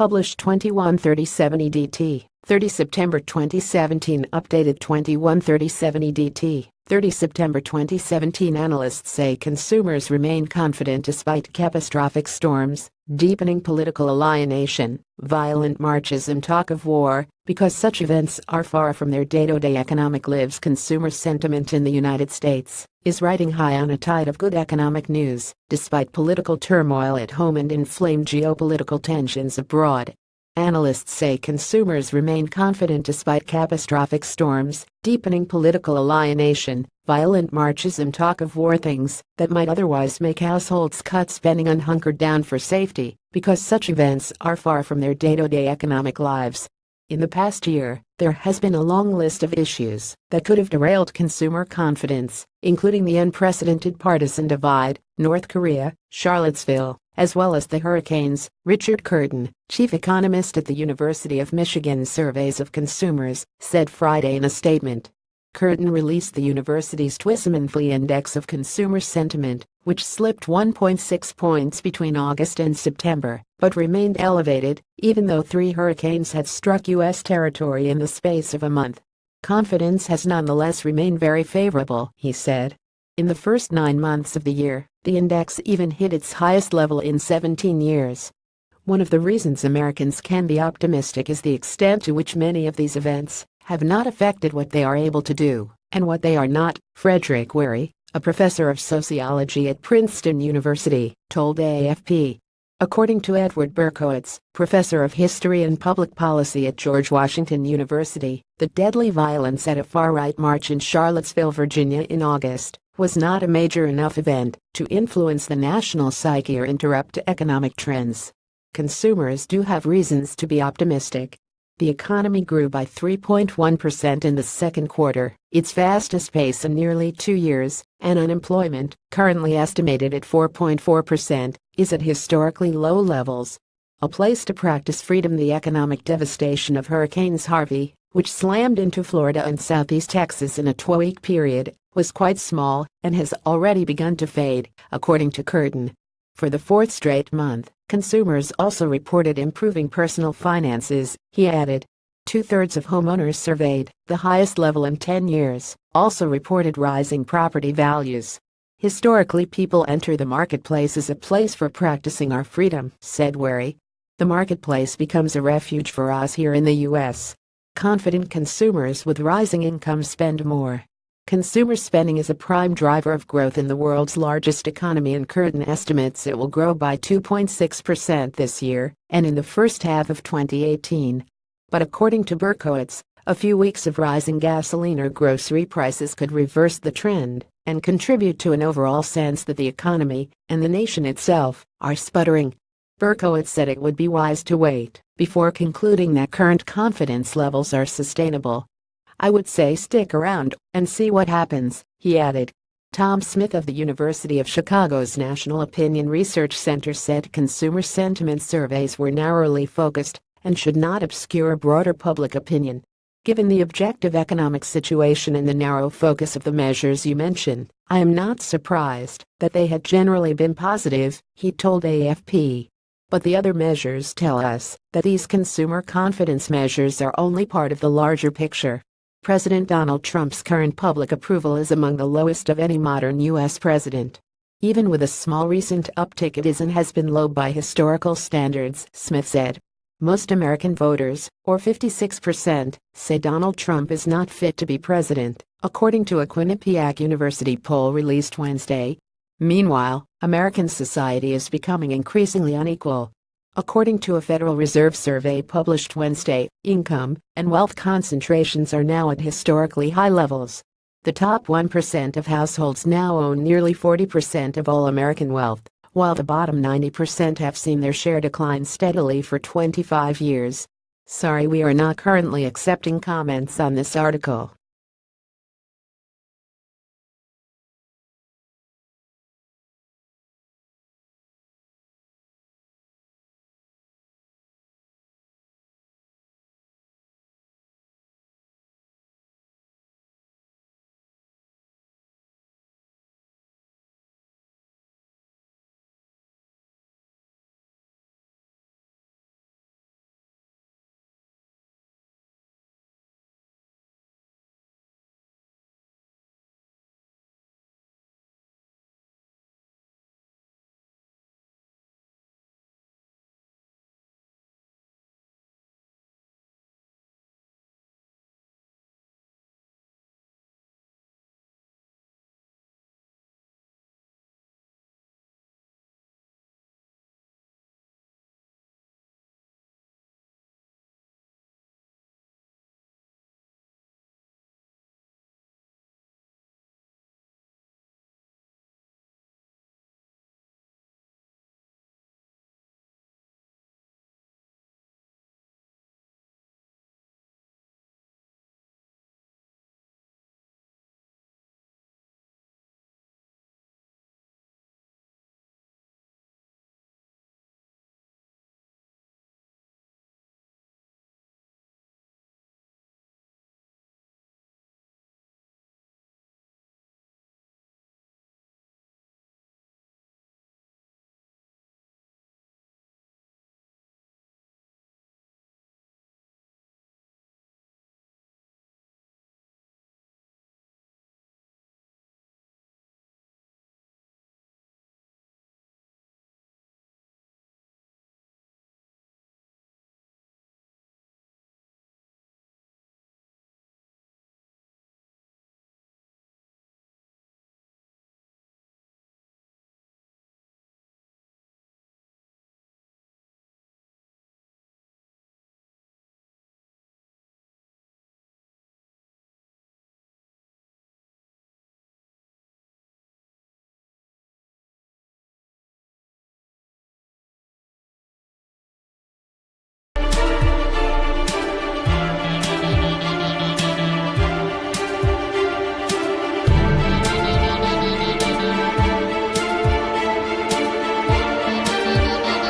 Published 21/30/70 DT, 30 September 2017. Updated 21/30/70 DT, 30 September 2017. Analysts say consumers remain confident despite catastrophic storms, deepening political alienation, violent marches and talk of war, because such events are far from their day-to-day economic lives. Consumer sentiment in the United States is riding high on a tide of good economic news, despite political turmoil at home and inflamed geopolitical tensions abroad. Analysts say consumers remain confident despite catastrophic storms, deepening political alienation, violent marches and talk of war, things that might otherwise make households cut spending and hunker down for safety, because such events are far from their day-to-day economic lives. In the past year, there has been a long list of issues that could have derailed consumer confidence, including the unprecedented partisan divide, North Korea, Charlottesville, as well as the hurricanes. Richard Curtin, chief economist at the University of Michigan's Surveys of Consumers, said Friday in a statement. Curtin released the university's TWIS monthly index of consumer sentiment, which slipped 1.6 points between August and September, but remained elevated, even though 3 hurricanes had struck U.S. territory in the space of a month. Confidence has nonetheless remained very favorable, he said. In the first 9 months of the year, the index even hit its highest level in 17 years. One of the reasons Americans can be optimistic is the extent to which many of these events have not affected what they are able to do and what they are not, Frederick Wary, a professor of sociology at Princeton University, told AFP. According to Edward Berkowitz, professor of history and public policy at George Washington University, the deadly violence at a far-right march in Charlottesville, Virginia in August was not a major enough event to influence the national psyche or interrupt economic trends. Consumers do have reasons to be optimistic. The economy grew by 3.1% in the second quarter, its fastest pace in nearly 2 years, and unemployment, currently estimated at 4.4%, is at historically low levels. A place to practice freedom. The economic devastation of Hurricanes Harvey, which slammed into Florida and southeast Texas in a 2-week period, was quite small and has already begun to fade, according to Curtin. For the 4th straight month, consumers also reported improving personal finances, he added. 2/3 of homeowners surveyed, the highest level in 10 years, also reported rising property values. Historically, people enter the marketplace as a place for practicing our freedom, said Wary. The marketplace becomes a refuge for us here in the U.S. Confident consumers with rising incomes spend more. Consumer spending is a prime driver of growth in the world's largest economy, and Curtin estimates it will grow by 2.6% this year and in the first half of 2018. But according to Berkowitz, a few weeks of rising gasoline or grocery prices could reverse the trend and contribute to an overall sense that the economy and the nation itself are sputtering. Berkowitz said it would be wise to wait before concluding that current confidence levels are sustainable. I would say stick around and see what happens, he added. Tom Smith of the University of Chicago's National Opinion Research Center said consumer sentiment surveys were narrowly focused and should not obscure broader public opinion. Given the objective economic situation and the narrow focus of the measures you mention, I am not surprised that they had generally been positive, he told AFP. But the other measures tell us that these consumer confidence measures are only part of the larger picture. President Donald Trump's current public approval is among the lowest of any modern U.S. president. Even with a small recent uptick, it is and has been low by historical standards, Smith said. Most American voters, or 56%, say Donald Trump is not fit to be president, according to a Quinnipiac University poll released Wednesday. Meanwhile, American society is becoming increasingly unequal. According to a Federal Reserve survey published Wednesday, income and wealth concentrations are now at historically high levels. The top 1% of households now own nearly 40% of all American wealth, while the bottom 90% have seen their share decline steadily for 25 years. Sorry, we are not currently accepting comments on this article.